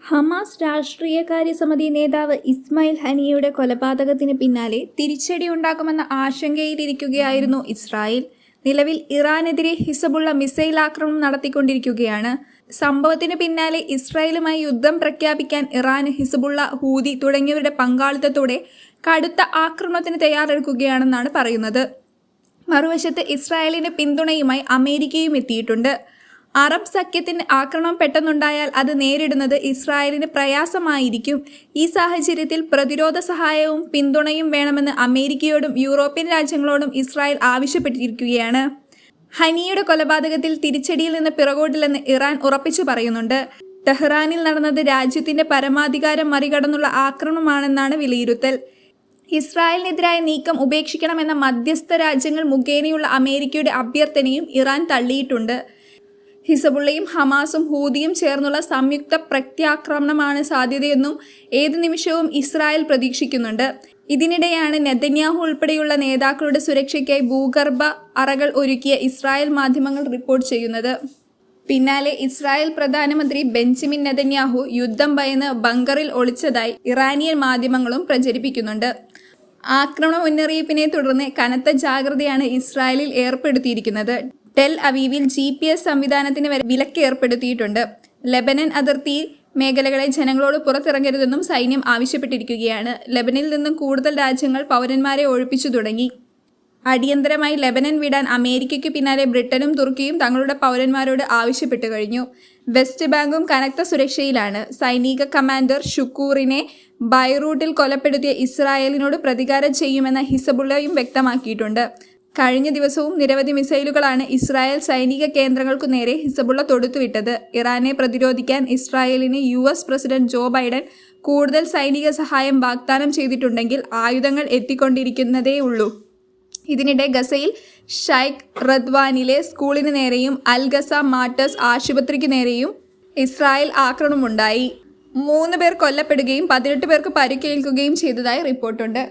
Hamas രാഷ്ട്രീയകാര്യ സമിതി നേതാവ് ഇസ്മായിൽ ഹനിയയുടെ കൊലപാതകത്തിന് പിന്നാലെ തിരിച്ചടിയുണ്ടാകുമെന്ന ആശങ്കയിലിരിക്കുകയായിരുന്നു ഇസ്രായേൽ. നിലവിൽ ഇറാനെതിരെ ഹിസബുള്ള മിസൈൽ ആക്രമണം നടത്തിക്കൊണ്ടിരിക്കുകയാണ്. സംഭവത്തിന് പിന്നാലെ ഇസ്രായേലുമായി യുദ്ധം പ്രഖ്യാപിക്കാൻ ഇറാൻ, ഹിസബുള്ള, ഹൂതി തുടങ്ങിയവരുടെ പങ്കാളിത്തത്തോടെ കടുത്ത ആക്രമണത്തിന് തയ്യാറെടുക്കുകയാണെന്നാണ് പറയുന്നത്. മറുവശത്ത് ഇസ്രായേലിന് പിന്തുണയുമായി അമേരിക്കയും എത്തിയിട്ടുണ്ട്. അറബ് സഖ്യത്തിന് ആക്രമണം പെട്ടെന്നുണ്ടായാൽ അത് നേരിടുന്നത് ഇസ്രായേലിന് പ്രയാസമായിരിക്കും. ഈ സാഹചര്യത്തിൽ പ്രതിരോധ സഹായവും പിന്തുണയും വേണമെന്ന് അമേരിക്കയോടും യൂറോപ്യൻ രാജ്യങ്ങളോടും ഇസ്രായേൽ ആവശ്യപ്പെട്ടിരിക്കുകയാണ്. ഹനിയുടെ കൊലപാതകത്തിൽ തിരിച്ചടിയിൽ നിന്ന് പിറകോട്ടില്ലെന്ന് ഇറാൻ ഉറപ്പിച്ചു പറയുന്നുണ്ട്. ടെഹ്റാനിൽ നടന്നത് രാജ്യത്തിന്റെ പരമാധികാരം മറികടന്നുള്ള ആക്രമണമാണെന്നാണ് വിലയിരുത്തൽ. ഇസ്രായേലിനെതിരായ നീക്കം ഉപേക്ഷിക്കണമെന്ന മധ്യസ്ഥ രാജ്യങ്ങൾ മുഖേനയുള്ള അമേരിക്കയുടെ അഭ്യർത്ഥനയും ഇറാൻ തള്ളിയിട്ടുണ്ട്. ഹിസബുള്ളയും ഹമാസും ഹൂതിയും ചേർന്നുള്ള സംയുക്ത പ്രത്യാക്രമണമാണ് സാധ്യതയെന്നും ഏത് നിമിഷവും ഇസ്രായേൽ പ്രതീക്ഷിക്കുന്നുണ്ട്. ഇതിനിടെയാണ് നെതന്യാഹു ഉൾപ്പെടെയുള്ള നേതാക്കളുടെ സുരക്ഷയ്ക്കായി ഭൂഗർഭ അറകൾ ഒരുക്കിയ ഇസ്രായേൽ മാധ്യമങ്ങൾ റിപ്പോർട്ട് ചെയ്യുന്നത്. പിന്നാലെ ഇസ്രായേൽ പ്രധാനമന്ത്രി ബെഞ്ചമിൻ നെതന്യാഹു യുദ്ധം ഭയന്ന് ബങ്കറിൽ ഒളിച്ചതായി ഇറാനിയൻ മാധ്യമങ്ങളും പ്രചരിപ്പിക്കുന്നുണ്ട്. ആക്രമണ മുന്നറിയിപ്പിനെ തുടർന്ന് കനത്ത ജാഗ്രതയാണ് ഇസ്രായേലിൽ ഏർപ്പെടുത്തിയിരിക്കുന്നത്. ടെൽ അവീവിൽ GPS സംവിധാനത്തിന് വരെ വിലക്ക് ഏർപ്പെടുത്തിയിട്ടുണ്ട്. ലെബനൻ അതിർത്തി മേഖലകളെ ജനങ്ങളോട് പുറത്തിറങ്ങരുതെന്നും സൈന്യം ആവശ്യപ്പെട്ടിരിക്കുകയാണ്. ലെബനിൽ നിന്നും കൂടുതൽ രാജ്യങ്ങൾ പൗരന്മാരെ ഒഴിപ്പിച്ചു തുടങ്ങി. അടിയന്തരമായി ലെബനൻ വിടാൻ അമേരിക്കയ്ക്ക് പിന്നാലെ ബ്രിട്ടനും തുർക്കിയും തങ്ങളുടെ പൗരന്മാരോട് ആവശ്യപ്പെട്ടു കഴിഞ്ഞു. വെസ്റ്റ് ബാങ്കും കനത്ത സുരക്ഷയിലാണ്. സൈനിക കമാൻഡർ ഷുക്കൂറിനെ ബൈറൂട്ടിൽ കൊലപ്പെടുത്തിയ ഇസ്രായേലിനോട് പ്രതികാരം ചെയ്യുമെന്ന ഹിസബുള്ളയും വ്യക്തമാക്കിയിട്ടുണ്ട്. കഴിഞ്ഞ ദിവസവും നിരവധി മിസൈലുകളാണ് ഇസ്രായേൽ സൈനിക കേന്ദ്രങ്ങൾക്കു നേരെ ഹിസബുള്ള തൊടുത്തുവിട്ടത്. ഇറാനെ പ്രതിരോധിക്കാൻ ഇസ്രായേലിന് US പ്രസിഡന്റ് ജോ ബൈഡൻ കൂടുതൽ സൈനിക സഹായം വാഗ്ദാനം ചെയ്തിട്ടുണ്ടെങ്കിൽ ആയുധങ്ങൾ എത്തിക്കൊണ്ടിരിക്കുന്നതേയുള്ളൂ. ഇതിനിടെ ഗസയിൽ ഷൈഖ് റദ്വാനിലെ സ്കൂളിന് നേരെയും അൽ ഗസ മാർട്ടേഴ്സ് ആശുപത്രിക്ക് നേരെയും ഇസ്രായേൽ ആക്രമണമുണ്ടായി. 3 പേർ കൊല്ലപ്പെടുകയും 18 പേർക്ക് പരിക്കേൽക്കുകയും ചെയ്തതായി റിപ്പോർട്ടുണ്ട്.